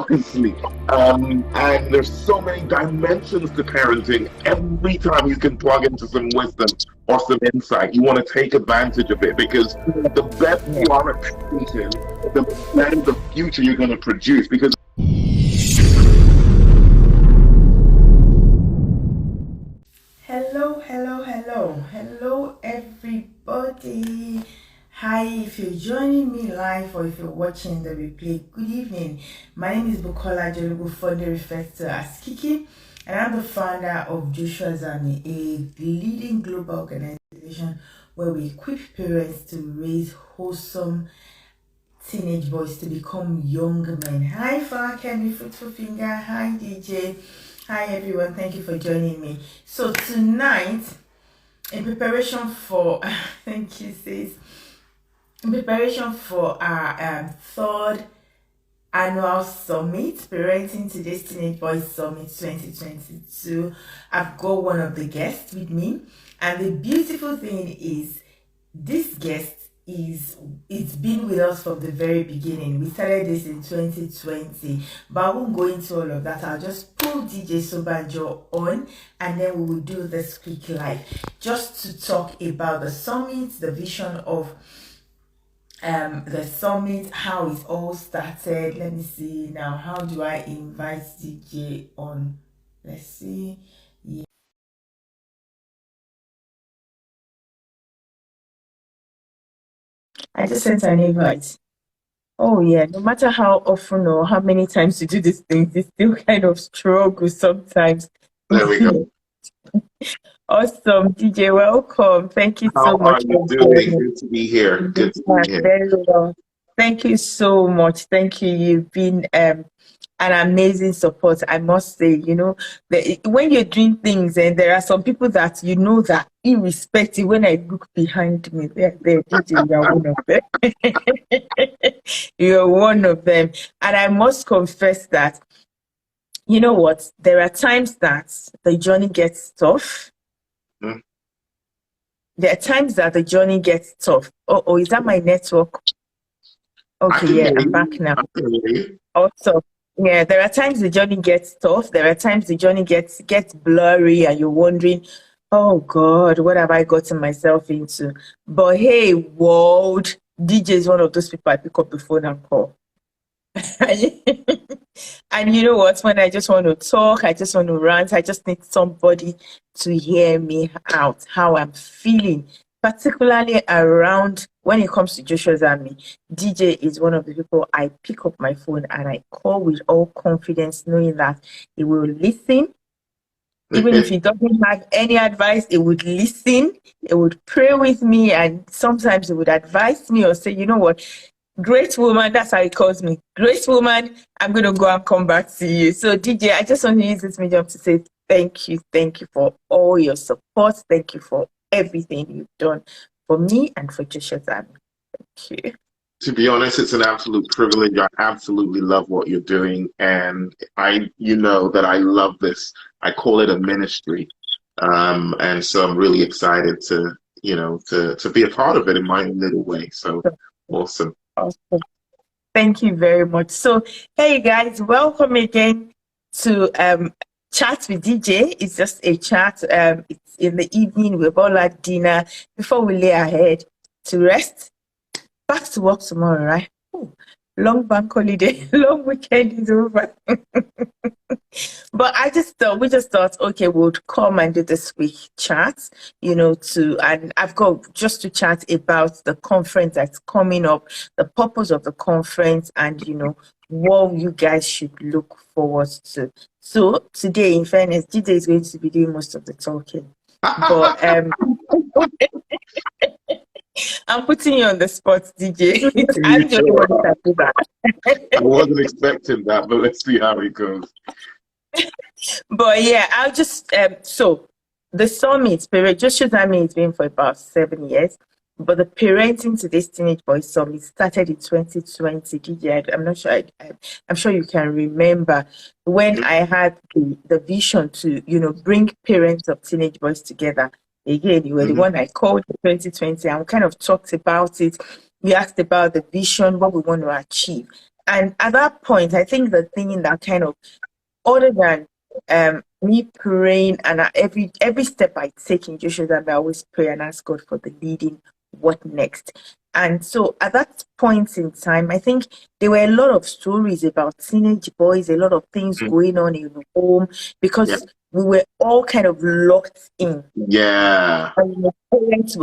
honestly. And there's so many dimensions to parenting. Every time you can plug into some wisdom or some insight, you want to take advantage of it, because the better you are at parenting, the better the future you're going to produce. Because hello, everybody. Hi, if you're joining me live or if you're watching the replay, good evening. My name is Bukola Jolugu, fondly referred to as Kiki, and I'm the founder of Joshua Zami, a leading global organization where we equip parents to raise wholesome teenage boys to become young men. Hi, Falakemi, Fruitful Finger. Hi, DJ. Hi, everyone. Thank you for joining me. So tonight, in preparation for thank you, sis. In preparation for our third annual summit, Parenting Today's Teenage Boys Summit 2022, I've got one of the guests with me, and the beautiful thing is this guest it's been with us from the very beginning. We started this in 2020, but I won't go into all of that. I'll just pull DJ Sobanjo on, and then we will do this quick live just to talk about the summit, the vision of the summit, how it all started. Let me see now. How do I invite DJ on? Let's see. Yeah. I just sent an invite. Oh yeah, no matter how often or how many times you do these things, it's still kind of struggle sometimes. there we go. Awesome, DJ, welcome. Thank you so much. How are you doing? Good to be here. Good to be here. Very well. Thank you so much. Thank you. You've been an amazing support, I must say. You know, when you're doing things, and there are some people that you know that irrespective, when I look behind me, they're DJ, you're one of them. You're one of them. And I must confess that, you know what, there are times that the journey gets tough. Mm. There are times that the journey gets tough. Oh, is that my network? Okay, yeah, I'm back now. Also, yeah, there are times the journey gets tough. There are times the journey gets blurry, and you're wondering, oh God, what have I gotten myself into? But hey, world, DJ is one of those people I pick up the phone and call. And you know what? When I just want to talk, I just want to rant, I just need somebody to hear me out, how I'm feeling, particularly around when it comes to Joshua's Army. DJ is one of the people I pick up my phone and I call with all confidence, knowing that he will listen. Even if he doesn't have any advice, he would listen, he would pray with me, and sometimes he would advise me or say, you know what, great woman, that's how he calls me. Great woman, I'm going to go and come back to you. So DJ, I just want to use this medium to say thank you for all your support. Thank you for everything you've done for me and for Joshua's Army. Thank you. To be honest, it's an absolute privilege. I absolutely love what you're doing, and you know that I love this. I call it a ministry, and so I'm really excited to be a part of it in my own little way. So awesome. Awesome. Thank you very much. So, hey guys, welcome again to Chat with DJ. It's just a chat. It's in the evening. We've all had dinner before we lay our head to rest. Back to work tomorrow, right? Ooh, long bank holiday, long weekend is over. But we just thought, okay, we'll come and do this quick chat, and I've got just to chat about the conference that's coming up, the purpose of the conference, and, what you guys should look forward to. So today, in fairness, DJ is going to be doing most of the talking. But I'm putting you on the spot, DJ. I'm the only one who can do that. I wasn't expecting that, but let's see how it goes. But yeah, I'll just so the summit, Joshua's Army, has been for about 7 years. But the Parenting Today's Teenage Boys Summit started in 2020. DJ, I'm not sure. I'm sure you can remember when I had the vision to, bring parents of teenage boys together. Again, you were the one I called in 2020, and we kind of talked about it. We asked about the vision, what we want to achieve. And at that point, I think the thing that kind of, other than me praying, and every step I take in Joshua, I always pray and ask God for the leading, what next. And so at that point in time, I think there were a lot of stories about teenage boys, a lot of things going on in the home, because we were all kind of locked in. Yeah. And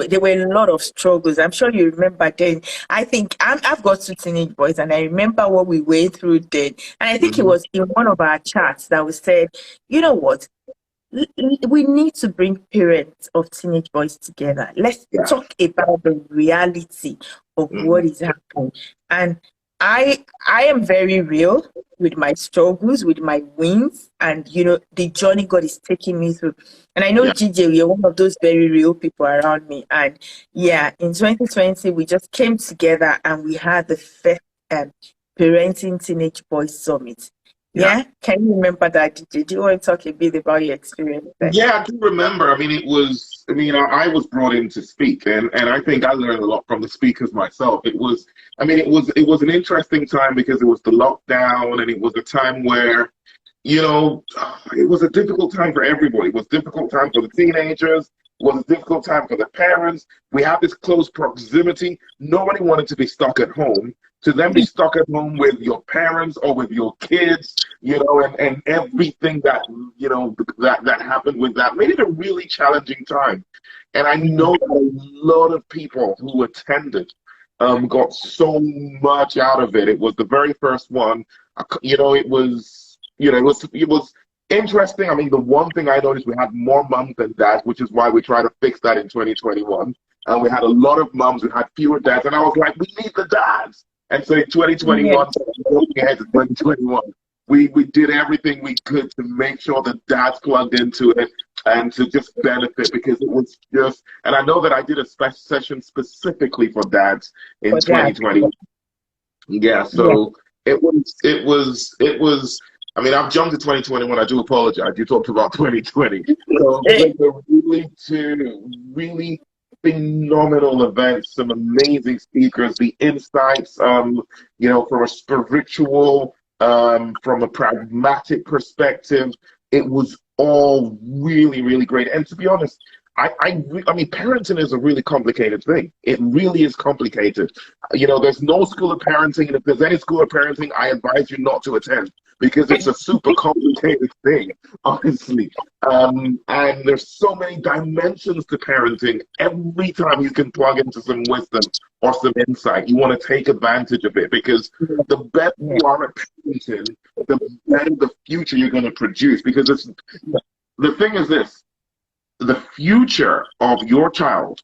there were a lot of struggles. I'm sure you remember then. I think I've got two teenage boys, and I remember what we went through then. And I think it was in one of our chats that we said, you know what? We need to bring parents of teenage boys together. Let's talk about the reality of what is happening. And I am very real with my struggles, with my wins, and the journey God is taking me through. And I know GJ, you're one of those very real people around me. And in 2020, we just came together and we had the first Parenting Teenage Boys Summit. Yeah. Can you remember that, DJ? Do you want to talk a bit about your experience there? Yeah, I do remember. I mean, I was brought in to speak, and I think I learned a lot from the speakers myself. It was an interesting time because it was the lockdown, and it was a time where, it was a difficult time for everybody. It was a difficult time for the teenagers. It was a difficult time for the parents. We have this close proximity. Nobody wanted to be stuck at home. To then be stuck at home with your parents or with your kids, and everything that, that happened with that made it a really challenging time. And I know that a lot of people who attended got so much out of it. It was the very first one. It was interesting. I mean, the one thing I noticed, we had more moms than dads, which is why we try to fix that in 2021. And we had a lot of moms, we had fewer dads. And I was like, we need the dads. And so in 2021, we did everything we could to make sure the dads plugged into it and to just benefit, because it was just, and I know that I did a special session specifically for dads in 2021. Yeah, so it was, I mean, I've jumped to 2021, I do apologize. You talked about 2020. So it was really phenomenal events, some amazing speakers, the insights, from a spiritual, from a pragmatic perspective. It was all really, really great. And to be honest, I mean, parenting is a really complicated thing. It really is complicated. There's no school of parenting, and if there's any school of parenting, I advise you not to attend, because it's a super complicated thing, honestly. And there's so many dimensions to parenting. Every time you can plug into some wisdom or some insight, you want to take advantage of it, because the better you are at parenting, the better the future you're going to produce. Because the thing is this, the future of your child,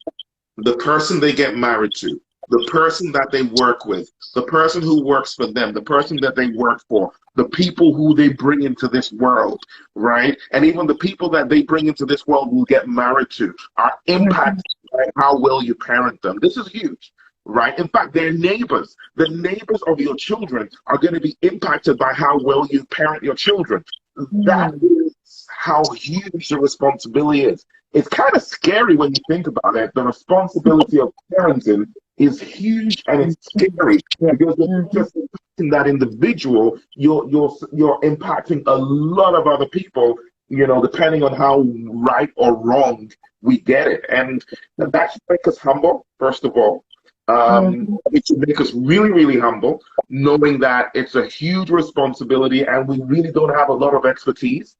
the person they get married to, the person that they work with, the person who works for them, the person that they work for, the people who they bring into this world, right? And even the people that they bring into this world will get married to are impacted by how well you parent them. This is huge, right? In fact, their neighbors, the neighbors of your children are going to be impacted by how well you parent your children. That is how huge the responsibility is. It's kind of scary when you think about it. The responsibility of parenting is huge, and it's scary, because you're just impacting that individual, you're impacting a lot of other people, depending on how right or wrong we get it. And that should make us humble, first of all. It should make us really, really humble, knowing that it's a huge responsibility and we really don't have a lot of expertise,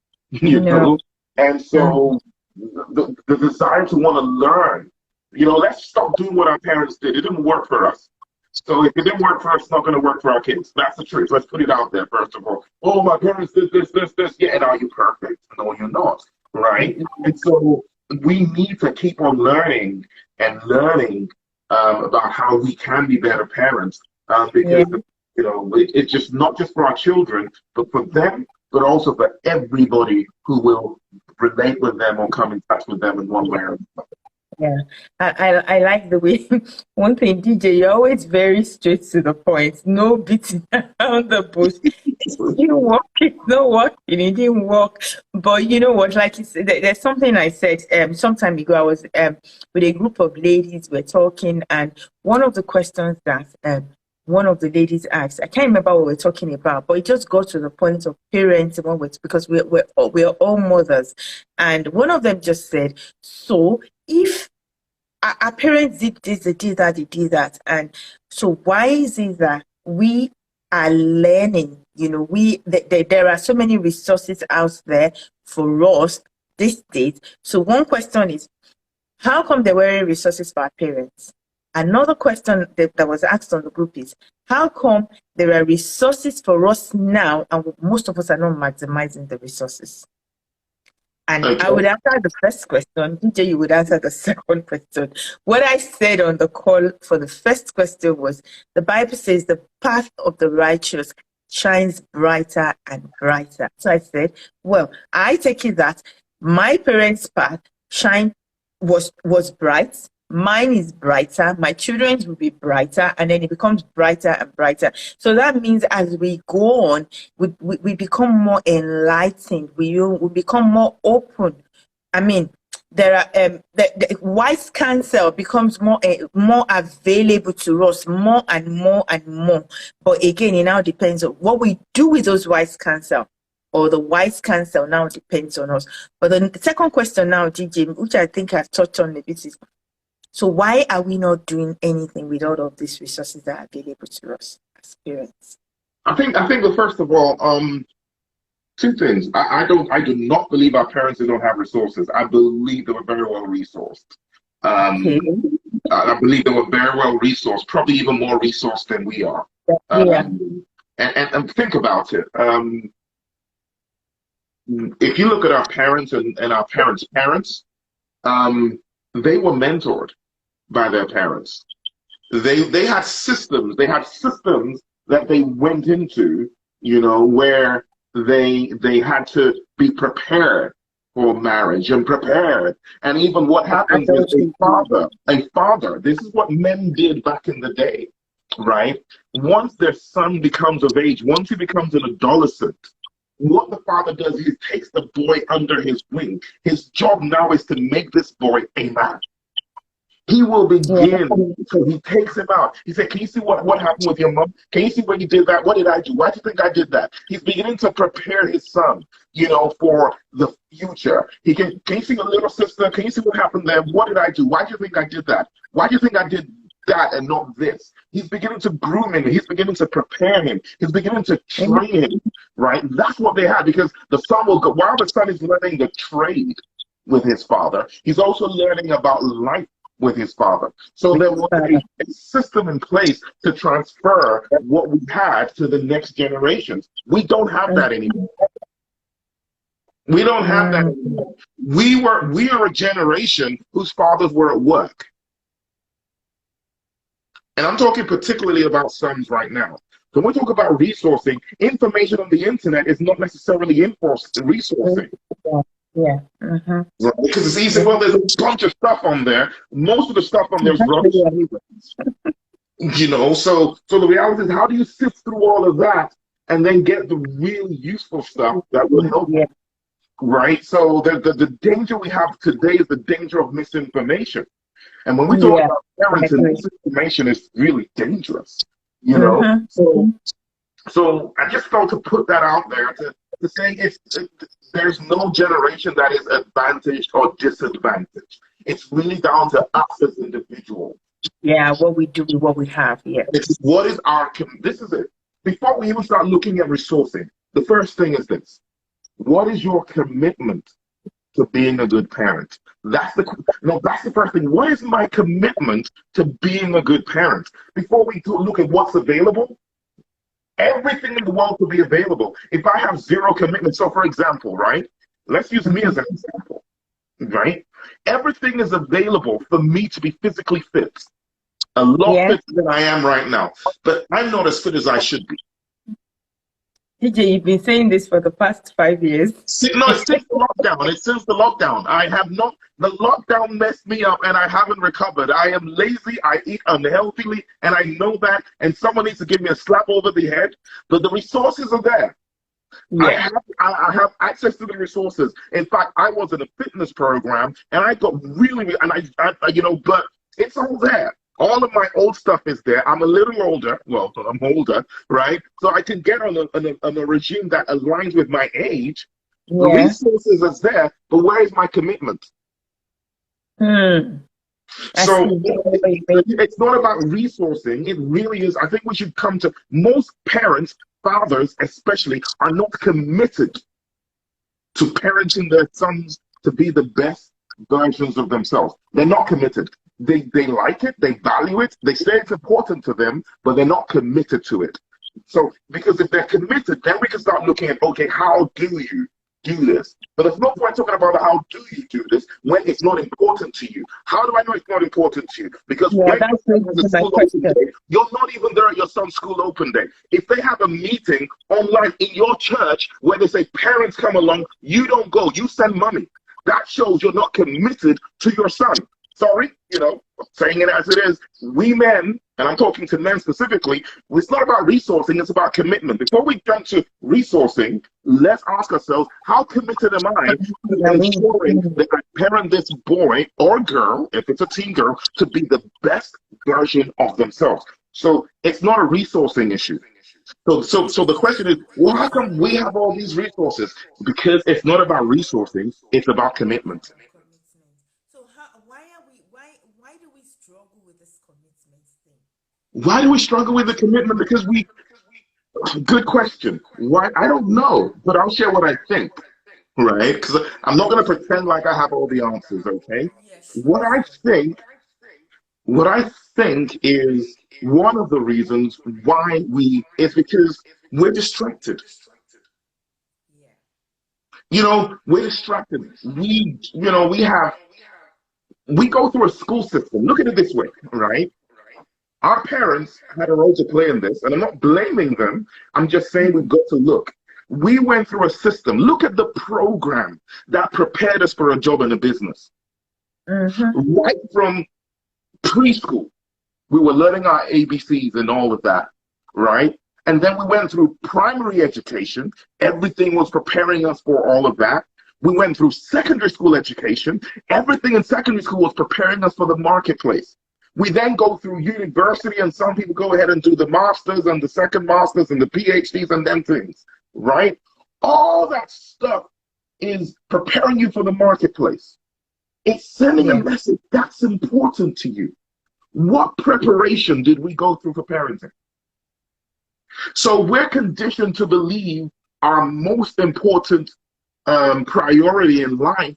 And so the desire to want to learn, let's stop doing what our parents did. It didn't work for us. So if it didn't work for us, it's not going to work for our kids. That's the truth. Let's put it out there, first of all. Oh, my parents did this. Yeah, and are you perfect? No, you're not, right? And so we need to keep on learning about how we can be better parents, because it's just not just for our children, but for them, but also for everybody who will relate with them or come in touch with them in one way or another. Yeah, I like the way, one thing, DJ, you're always very straight to the point. No beating around the bush. It didn't work. It's not working. It didn't work. But you know what? Like you said, there's something I said some time ago. I was with a group of ladies. We're talking, and one of the questions that one of the ladies asked, I can't remember what we're talking about, but it just got to the point of parenting because we're all mothers. And one of them just said, so if our parents did this, they did that, they did that. And so why is it that we are learning? There are so many resources out there for us these days. So one question is, how come there weren't resources for our parents? Another question that was asked on the group is, how come there are resources for us now and most of us are not maximizing the resources? And okay. I would answer the first question. DJ, you would answer the second question. What I said on the call for the first question was, the Bible says the path of the righteous shines brighter and brighter. So I said, well, I take it that my parents' path was bright. Mine is brighter. My children's will be brighter, and then it becomes brighter and brighter. So that means as we go on, we become more enlightened. We become more open. I mean, there are the wise counsel becomes more available to us, more and more and more. But again, it now depends on what we do with those wise counsel. Or the wise counsel now depends on us. But the second question now, DJ, which I think I've touched on a bit, is, so why are we not doing anything with all of these resources that are available to us as parents? I think that first of all, two things. I do not believe our parents don't have resources. I believe they were very well resourced. I believe they were very well resourced, probably even more resourced than we are. And think about it. If you look at our parents and our parents' parents, they were mentored by their parents. They had systems. They had systems that they went into, where they had to be prepared for marriage and prepared. And even what happens is a father. This is what men did back in the day, right? Once their son becomes of age, once he becomes an adolescent, what the father does is he takes the boy under his wing. His job now is to make this boy a man. He will begin. So he takes him out. He said, can you see what happened with your mom? Can you see when you did that? What did I do? Why do you think I did that? He's beginning to prepare his son, for the future. Can you see your little sister? Can you see what happened there? What did I do? Why do you think I did that? Why do you think I did that and not this? He's beginning to groom him. He's beginning to prepare him. He's beginning to train him, right? That's what they had, because the son will go, while the son is learning the trade with his father, he's also learning about life with his father. So there was a system in place to transfer what we had to the next generations. We don't have that anymore. We don't have that anymore. We are a generation whose fathers were at work. And I'm talking particularly about sons right now. So when we talk about resourcing, information on the internet is not necessarily resourcing. Yeah. Mm-hmm. Right? Because it's easy. Well, there's a bunch of stuff on there. Most of the stuff on there is rubbish. So the reality is, how do you sift through all of that and then get the really useful stuff that will help you? Right? So the danger we have today is the danger of misinformation. And when we talk about parenting, misinformation is really dangerous. So I just felt to put that out there to say there's no generation that is advantaged or disadvantaged. It's really down to us as individuals. Yeah, what we do with what we have. Yeah. This is it. Before we even start looking at resourcing, the first thing is this: what is your commitment to being a good parent? That's the first thing. What is my commitment to being a good parent? Before we look at what's available, everything in the world could be available. If I have zero commitment, so for example, right? Let's use me as an example, right? Everything is available for me to be physically fit. A lot fitter than I am right now. But I'm not as fit as I should be. DJ, you've been saying this for the past 5 years. No, it's since the lockdown. It's since the lockdown. The lockdown messed me up and I haven't recovered. I am lazy, I eat unhealthily, and I know that, and someone needs to give me a slap over the head, but the resources are there. Yeah. I have access to the resources. In fact, I was in a fitness program and I got really, but it's all there. All of my old stuff is there. I'm a little older. Well, I'm older, right? So I can get on a regime that aligns with my age. The Yeah. resources is there, but where is my commitment? I So see. it's not about resourcing. It really is. I think we should come to most parents, fathers especially, are not committed to parenting their sons to be the best versions of themselves. They're not committed. They like it, they value it, they say it's important to them, but they're not committed to it. So because if they're committed, then we can start looking at, okay, how do you do this? But there's no point talking about how do you do this when it's not important to you. How do I know it's not important to you? Because when That's your son has a my school question. open day, you're not even there at your son's school open day. If they have a meeting online in your church where they say parents come along, you don't go, you send money. That shows you're not committed to your son. Sorry, saying it as it is. We men, and I'm talking to men specifically, it's not about resourcing, it's about commitment. Before we jump to resourcing, let's ask ourselves, how committed am I to ensuring that I parent this boy or girl, if it's a teen girl, to be the best version of themselves? So it's not a resourcing issue. So the question is, well, how come we have all these resources? Because it's not about resourcing, it's about commitment. So why do we struggle with this commitment thing? Why do we struggle with the commitment? Because good question. Why? I don't know, but I'll share what I think, right? Because I'm not going to pretend like I have all the answers, okay? Yeah, What I think, what I think is one of the reasons why is because we're distracted. We're distracted. We go through a school system. Look at it this way, right? Our parents had a role to play in this, and I'm not blaming them. I'm just saying we've got to look. We went through a system. Look at the program that prepared us for a job in a business. Right from preschool, we were learning our ABCs and all of that, right? And then we went through primary education. Everything was preparing us for all of that. We went through secondary school education. Everything in secondary school was preparing us for the marketplace. We then go through university, and some people go ahead and do the masters and the second masters and the PhDs and them things, right? All that stuff is preparing you for the marketplace. It's sending a message that's important to you. What preparation did we go through for parenting? So we're conditioned to believe our most important priority in life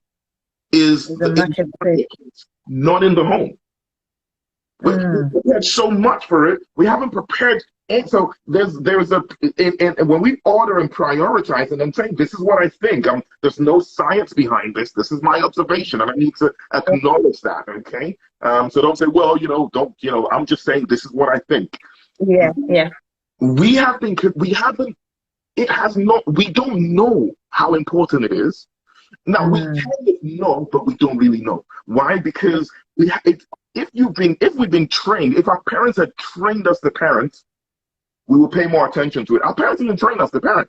is the marketplace, not in the home. We've prepared so much for it, we haven't prepared. And so there's and when we order and prioritize, and I'm saying this is what I think. There's no science behind this. This is my observation, and I need to acknowledge that. Okay. So don't say, well, I'm just saying this is what I think. Yeah. We don't know how important it is. Now we kind of know, but we don't really know. Why? Because if we've been trained, if our parents had trained us to parent, we will pay more attention to it. Our parents didn't train us to parent.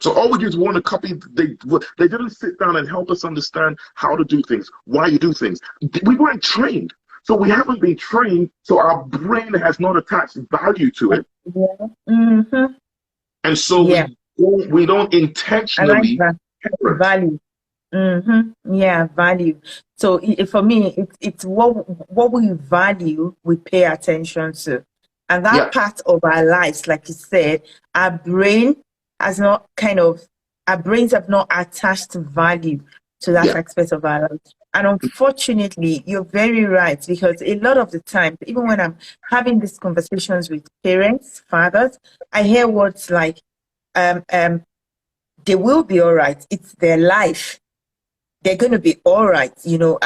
So all we do is want to copy. They didn't sit down and help us understand how to do things, why you do things. We weren't trained. So we haven't been trained, so our brain has not attached value to it. And so we don't intentionally value. Value. So for me, it's what we value, we pay attention to. And that part of our lives, like you said, our brains have not attached value to that aspect of our life. And unfortunately, you're very right, because a lot of the time, even when I'm having these conversations with parents, fathers, I hear words like, they will be all right. It's their life. They're going to be all right.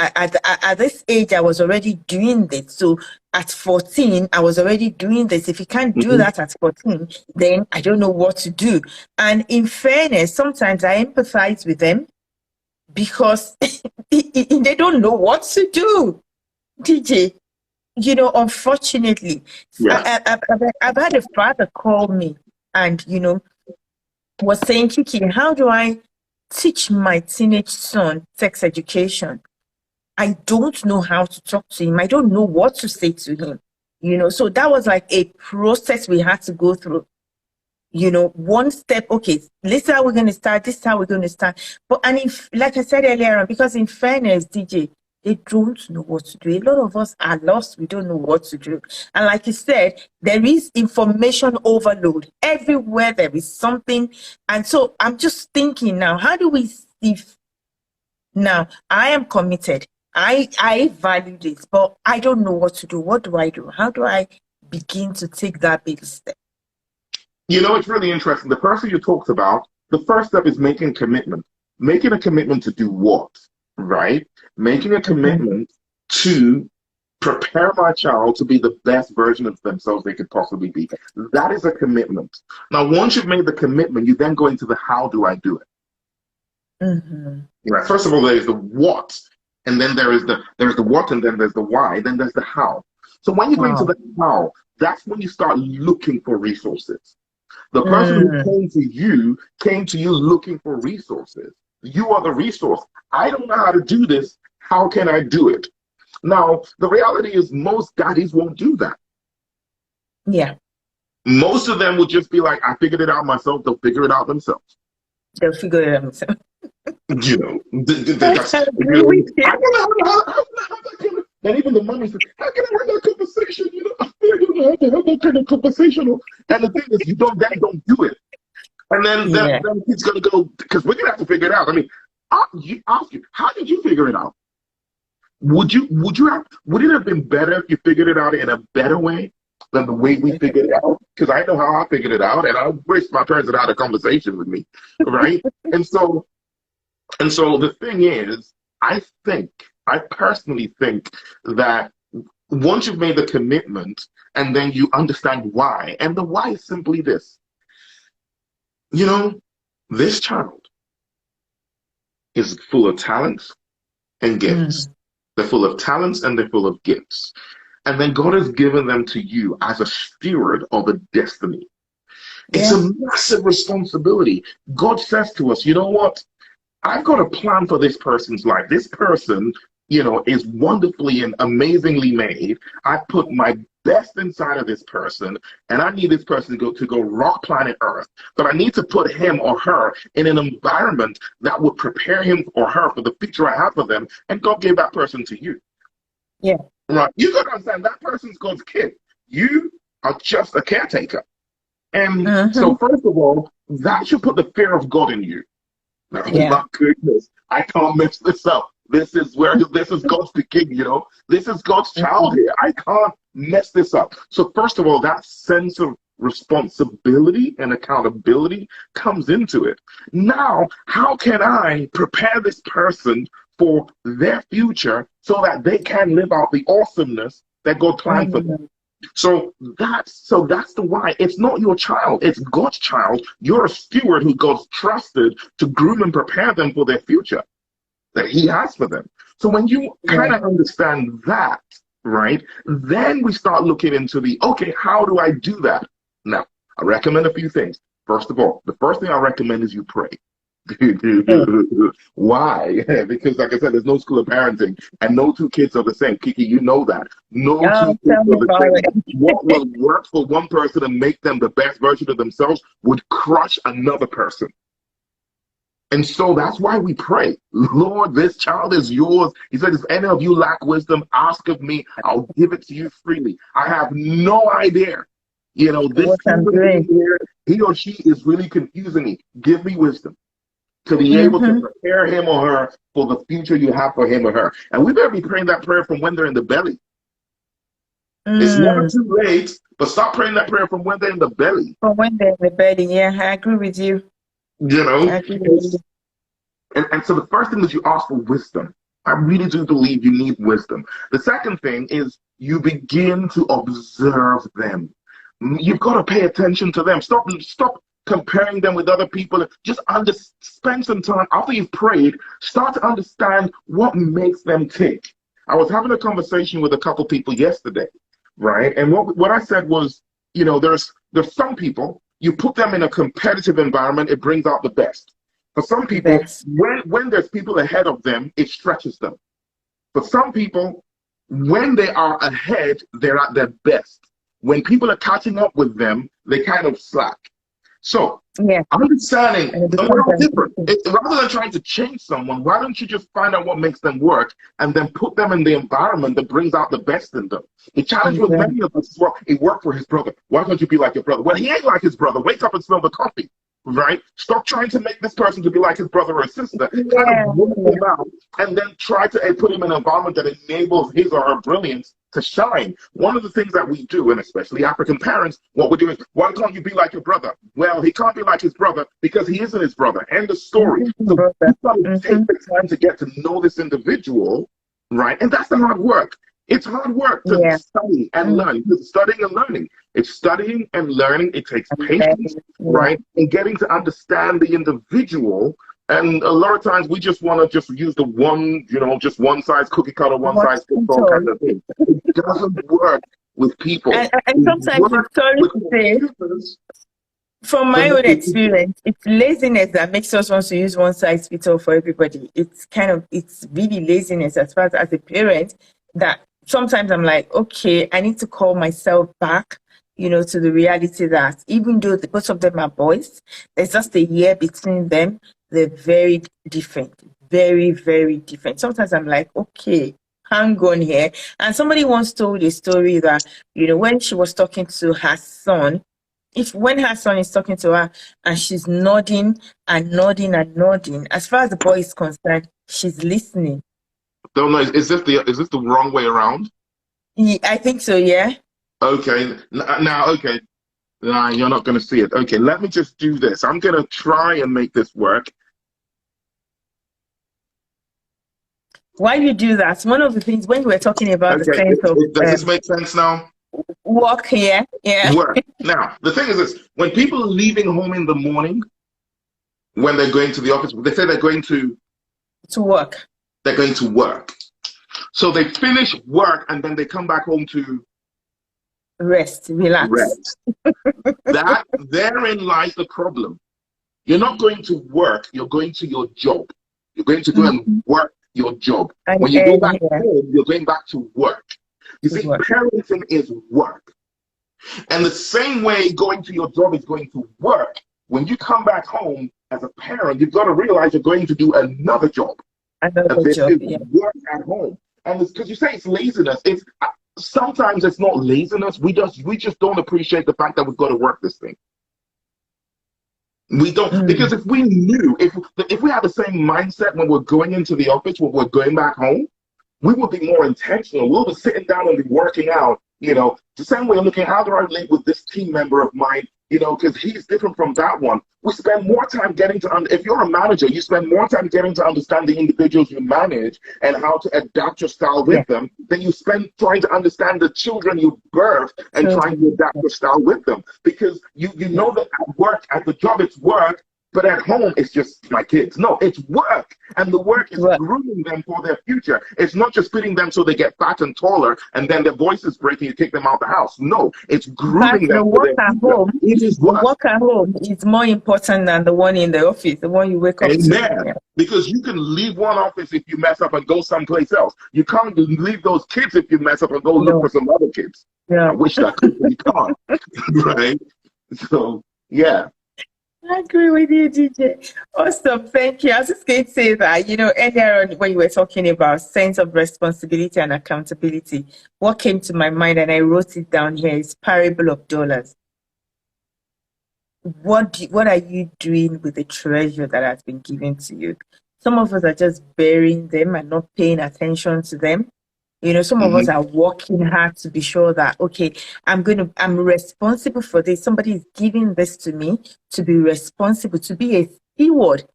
At this age, I was already doing this. So at 14, I was already doing this. If you can't do that at 14, then I don't know what to do. And in fairness, sometimes I empathize with them because they don't know what to do. DJ, unfortunately, I've had a father call me and, was saying, Kiki, how do I teach my teenage son sex education? I don't know how to talk to him. I don't know what to say to him. So that was like a process we had to go through. One step, okay, this is how we're going to start, this is how we're going to start. But, and if, like I said earlier on, because in fairness, DJ, they don't know what to do. A lot of us are lost. We don't know what to do. And like you said, there is information overload. Everywhere there is something. And so I'm just thinking now, how do we see? Now, I am committed. I value this, but I don't know what to do. What do I do? How do I begin to take that big step? It's really interesting. The person you talked about, the first step is making commitment. Making a commitment to do what, right? Making a commitment to prepare my child to be the best version of themselves they could possibly be. That is a commitment. Now, once you've made the commitment, you then go into the how do I do it. Right. First of all, there's the what, and then there's the what, and then there's the why, then there's the how. So when you go into the how, that's when you start looking for resources. The person who came to you looking for resources. You are the resource. I don't know how to do this. How can I do it? Now, the reality is most daddies won't do that. Yeah. Most of them will just be like, I figured it out myself. They'll figure it out themselves. They'll figure it out themselves. That's, I don't know how that can, and even the money says, how can I have that conversation? I don't know how to have that kind of conversation. And the thing is, you don't do it. And then he's going to go, because we're going to have to figure it out. I mean, I'll ask you, how did you figure it out? Would it have been better if you figured it out in a better way than the way we figured it out? Because I know how I figured it out, and I wish my parents had had a conversation with me, right? and so the thing is, I personally think that once you've made the commitment and then you understand why, and the why is simply this. This child is full of talents and gifts. They're full of talents and they're full of gifts. And then God has given them to you as a steward of a destiny. It's a massive responsibility. God says to us, you know what? I've got a plan for this person's life. This person, is wonderfully and amazingly made. I put my best inside of this person, and I need this person to go rock planet Earth. But I need to put him or her in an environment that would prepare him or her for the future I have for them. And God gave that person to you. Yeah. Right. You got to understand that person's God's kid. You are just a caretaker. And so, first of all, that should put the fear of God in you. Oh my goodness, I can't mess this up. This is God's king, This is God's child here. I can't mess this up. So first of all, that sense of responsibility and accountability comes into it. Now, how can I prepare this person for their future so that they can live out the awesomeness that God planned for them? So that's the why. It's not your child, it's God's child. You're a steward who God's trusted to groom and prepare them for their future that he has for them. So when you kind of understand that, right, then we start looking into okay, how do I do that? Now, I recommend a few things. First of all, the first thing I recommend is you pray. Why? Because like I said, there's no school of parenting and no two kids are the same. Kiki, you know that. No two kids are the same. What will work for one person and make them the best version of themselves would crush another person. And so that's why we pray. Lord, this child is yours. He said, if any of you lack wisdom, ask of me. I'll give it to you freely. I have no idea. This here, he or she is really confusing me. Give me wisdom to be able to prepare him or her for the future you have for him or her. And we better be praying that prayer from when they're in the belly. It's never too late, but stop praying that prayer from when they're in the belly. From when they're in the belly, I agree with you. And so the first thing is you ask for wisdom. I really do believe you need wisdom. The second thing is you begin to observe them. You've got to pay attention to them. Stop comparing them with other people. Just spend some time after you've prayed. Start to understand what makes them tick. I was having a conversation with a couple people yesterday, right? And what I said was, there's some people. You put them in a competitive environment, it brings out the best. For some people, when there's people ahead of them, it stretches them. For some people, when they are ahead, they're at their best. When people are catching up with them, they kind of slack. So, Yeah. understanding, And it and we're becomes all different. Rather than trying to change someone, why don't you just find out what makes them work and then put them in the environment that brings out the best in them? The challenge with many of us is, well, it worked for his brother. Why can't you be like your brother? Well, he ain't like his brother. Wake up and smell the coffee, right? Stop trying to make this person to be like his brother or sister. Kind of move them out and then try to put him in an environment that enables his or her brilliance to shine. One of the things that we do, and especially African parents, what we're doing, why can't you be like your brother? Well, he can't be like his brother because he isn't his brother. End of story. So you've got to take the time to get to know this individual, right? And that's the hard work. It's hard work to study and learn. It's studying and learning. It's studying and learning. It takes patience, right? And getting to understand the individual. And a lot of times we just want to just use the one, just one size cookie cutter, one size fits all kind of thing. It doesn't work with people. And sometimes it's sorry to say, from my own experience, it's laziness that makes us want to use one size fits all for everybody. It's really laziness as far as a parent that sometimes I'm like, okay, I need to call myself back, to the reality that even though both of them are boys, there's just a year between them. They're very different, very, very different. Sometimes I'm like, okay, hang on here. And somebody once told a story that, when she was talking to her son, when her son is talking to her and she's nodding and nodding and nodding, as far as the boy is concerned, she's listening. Don't know. Is this the wrong way around? Yeah, I think so. Yeah. Okay. Now, okay. Nah, you're not going to see it. Okay, let me just do this. I'm going to try and make this work. While you do that, one of the things when you were talking about the sense of does this make sense now? Work here, yeah. Work. Now, the thing is this: when people are leaving home in the morning, when they're going to the office, they say they're going to work. They're going to work. So they finish work and then they come back home to rest, relax. Rest. Therein lies the problem. You're not going to work, you're going to your job. You're going to go and work your job. When you go back home, you're going back to work. You see, parenting is work. And the same way going to your job is going to work, when you come back home as a parent, you've got to realize you're going to do another job. Work at home. And it's because you say it's laziness. Sometimes it's not laziness. We just don't appreciate the fact that we've got to work this thing. We don't, because if we knew, if we had the same mindset when we're going into the office, when we're going back home, we would be more intentional. We'll be sitting down and be working out, the same way looking, how do I relate with this team member of mine, because he's different from that one. We spend more time getting to, if you're a manager, you spend more time getting to understand the individuals you manage and how to adapt your style with them than you spend trying to understand the children you birth and trying to adapt your style with them. Because you know that at work, at the job, it's work, but at home, it's just my kids. No, it's work. And the work is grooming them for their future. It's not just fitting them so they get fat and taller and then their voices break and you kick them out the house. No, it's grooming them for their future. It is work. The work at home is more important than the one in the office, the one you wake up to. Yeah. Because you can leave one office if you mess up and go someplace else. You can't leave those kids if you mess up and go look for some other kids. I wish that could, but you can't. Right? So, yeah. I agree with you, DJ. Awesome, thank you. I was just going to say that, earlier on when you were talking about sense of responsibility and accountability, what came to my mind, and I wrote it down here, is parable of dollars. What are you doing with the treasure that has been given to you? Some of us are just burying them and not paying attention to them. Some of us are working hard to be sure that, okay, I'm responsible for this. Somebody is giving this to me to be responsible, to be a steward,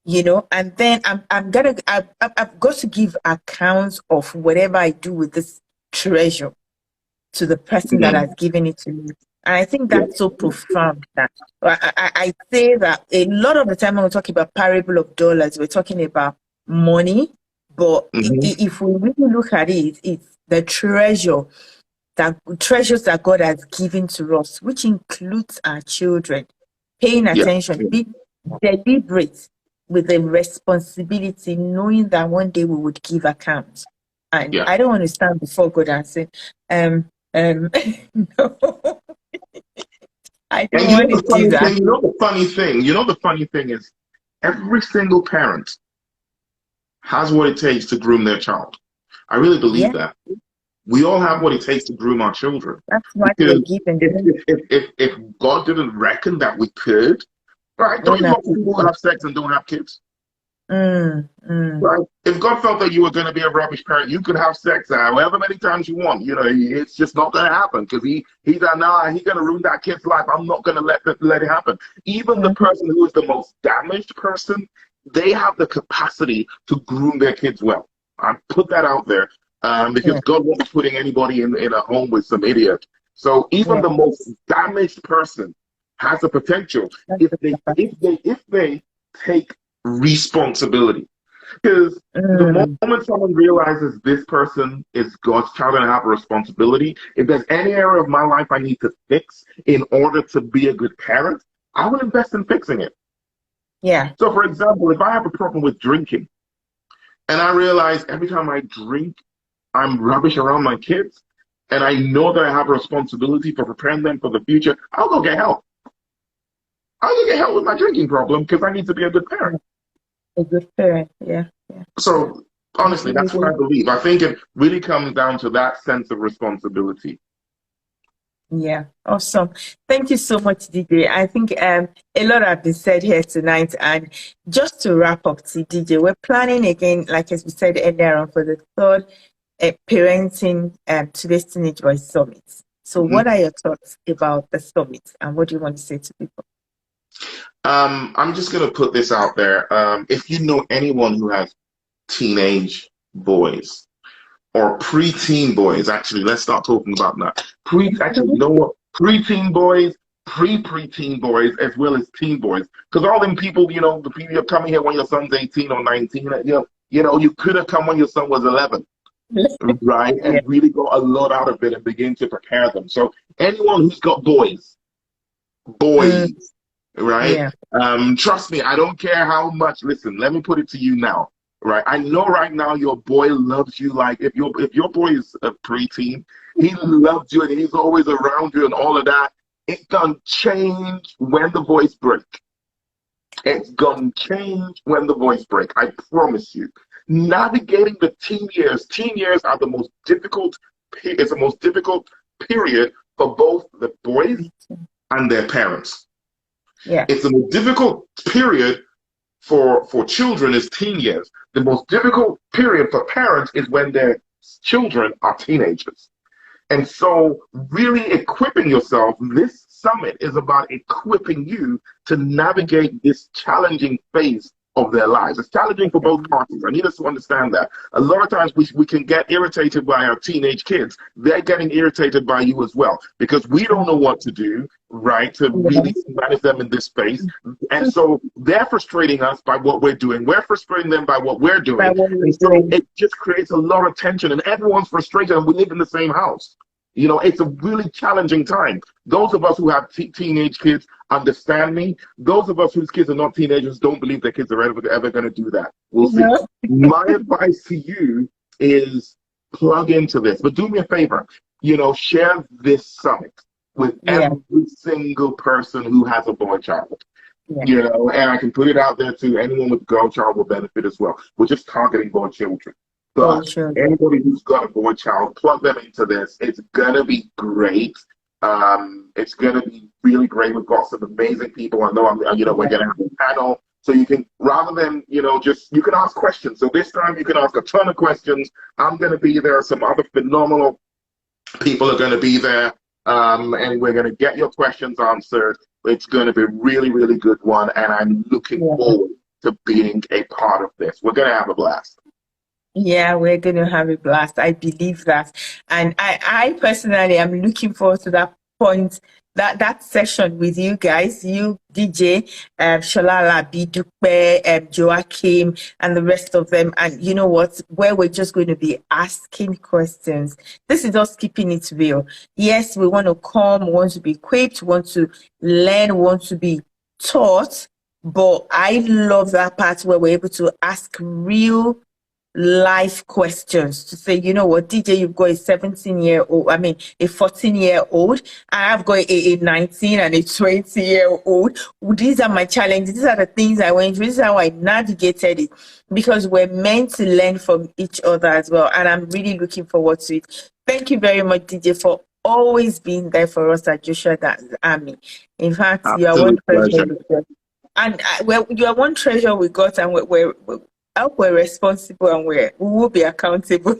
and then I've got to give accounts of whatever I do with this treasure to the person that has given it to me. And I think that's so profound that I say that a lot of the time when we're talking about parable of dollars, we're talking about money. But if we really look at it, it's the treasures that God has given to us, which includes our children. Paying attention, be deliberate with the responsibility, knowing that one day we would give account. And Yeah. I don't want to stand before God and say, no, I And don't want to do that. you know the funny thing is every single parent has what it takes to groom their child. I really believe Yeah, that. We all have what it takes to groom our children. that's what we're Because given. if God didn't reckon that we could, right? Don't We're you not know people who have sex and don't have kids? mm. Right? If God felt that you were going to be a rubbish parent, you could have sex however many times you want. You know, it's just not going to happen because he's like, nah, he's going to ruin that kid's life. I'm not going to let it happen. Even the Mm-hmm. person who is the most damaged person, they have the capacity to groom their kids well. I put that out there because Yeah, God won't be putting anybody in a home with some idiot. So even yeah, the most damaged person has the potential that's if the they take responsibility. Because the mm. moment someone realizes this person is God's child and I have a responsibility, if there's any area of my life I need to fix in order to be a good parent, I will invest in fixing it. Yeah, So, for example, if I have a problem with drinking and I realize every time I drink, I'm rubbish around my kids, and I know that I have a responsibility for preparing them for the future, I'll go get help. I'll go get help with my drinking problem because I need to be a good parent. a good parent. Yeah, yeah. So I honestly, agree that's with what I you. believe. I think it really comes down to that sense of responsibility. Yeah, awesome. Thank you so much, DJ. I think a lot have been said here tonight. And just to wrap up, DJ, we're planning again, like as we said earlier on, for the third Parenting Today's Teenage Boys Summit. So, Mhm. what are your thoughts about the summit, and what do you want to say to people? I'm just gonna put this out there. If you know anyone who has teenage boys or preteen boys, actually, let's start talking about that. Actually, you know what? Preteen boys, preteen boys, as well as teen boys, because all them people, the people you're coming here when your son's 18 or 19, you could have come when your son was 11. Right, Yeah. and really got a lot out of it and begin to prepare them. So anyone who's got Mm, boys, right? yeah. Trust me, I don't care how much. Listen, let me put it to you now, right? I know right now your boy loves you. Like if your boy is a preteen, he loves you and he's always around you and all of that. It's gonna change when the voice break. It's gonna change when the voice break. I promise you. Navigating the teen years. Teen years are the most difficult. It's the most difficult period for both the boys and their parents. Yeah. It's the most difficult period for children is teen years. The most difficult period for parents is when their children are teenagers. And so, really equipping yourself, this summit is about equipping you to navigate this challenging phase of their lives. It's challenging for both parties. I need us to understand that. A lot of times we can get irritated by our teenage kids. They're getting irritated by you as well because we don't know what to do, right, to really manage them in this space. And so they're frustrating us by what we're doing. We're frustrating them by what we're doing. And so it just creates a lot of tension and everyone's frustrated and we live in the same house. It's a really challenging time. Those of us who have teenage kids understand me. Those of us whose kids are not teenagers don't believe their kids are ever going to do that. We'll see. My advice to you is plug into this. But do me a favor, share this summit with every single person who has a boy child. And I can put it out there too. Anyone with a girl child will benefit as well. We're just targeting boy children. But anybody who's got a boy child, plug them into this. It's gonna be great. It's gonna be really great. We've got some amazing people. I know we're gonna have a panel. So you can, rather than, you can ask questions. So this time you can ask a ton of questions. I'm gonna be there. Some other phenomenal people are gonna be there. And we're gonna get your questions answered. It's gonna be a really, really good one. And I'm looking forward to being a part of this. We're gonna have a blast. Yeah, we're going to have a blast. I believe that. And I personally am looking forward to that point, that session with you guys, you, DJ, Shalala, Bidupe, Joachim, and the rest of them. And you know what? Where we're just going to be asking questions. This is us keeping it real. Yes, we want to come, we want to be equipped, we want to learn, we want to be taught. But I love that part where we're able to ask real life questions to say, you know what, DJ, you've got a 17-year-old, I mean, a 14-year-old, I've got a 19 and a 20-year-old. These are my challenges. These are the things I went through. This is how I navigated it, because we're meant to learn from each other as well. And I'm really looking forward to it. Thank you very much, DJ, for always being there for us at Joshua Army. In fact, you are one Absolute treasure pleasure. we got. And you are one treasure we got, and we're responsible, and we will be accountable.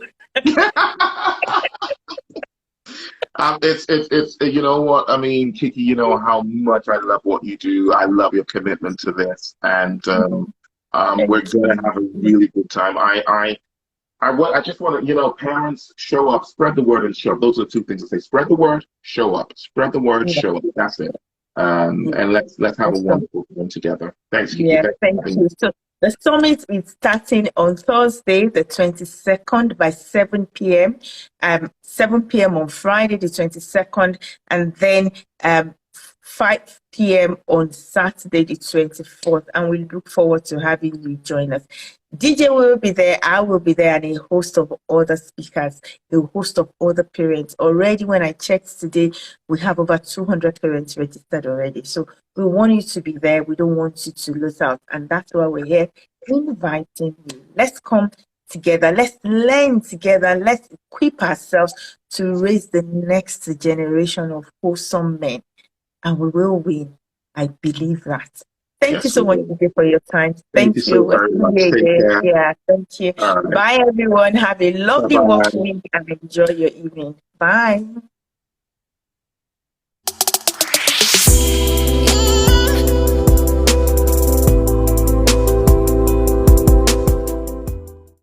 It's you know what I mean, Kiki. You know how much I love what you do. I love your commitment to this, and we're gonna have a really good time. I just want to, you know, parents, show up, spread the word, and show up. Those are two things I say: spread the word, show up. Spread the word, show up. That's it. And let's have a wonderful time together. Thanks, Kiki. Yeah, thank you. So the summit is starting on Thursday, the 22nd by 7 p.m. 7 p.m. on Friday, the 22nd, and then 5 p.m. on Saturday, the 24th. And we look forward to having you join us. DJ will be there, I will be there, and a host of other speakers, a host of other parents. Already, when I checked today, we have over 200 parents registered already. So we want you to be there. We don't want you to lose out. And that's why we're here inviting you. Let's come together. Let's learn together. Let's equip ourselves to raise the next generation of wholesome men. And we will win. I believe that. Thank you so much, DJ, for your time. Thank you so very much. Take care. Yeah, thank you. Bye, everyone. Have a lovely work week and enjoy your evening. Bye.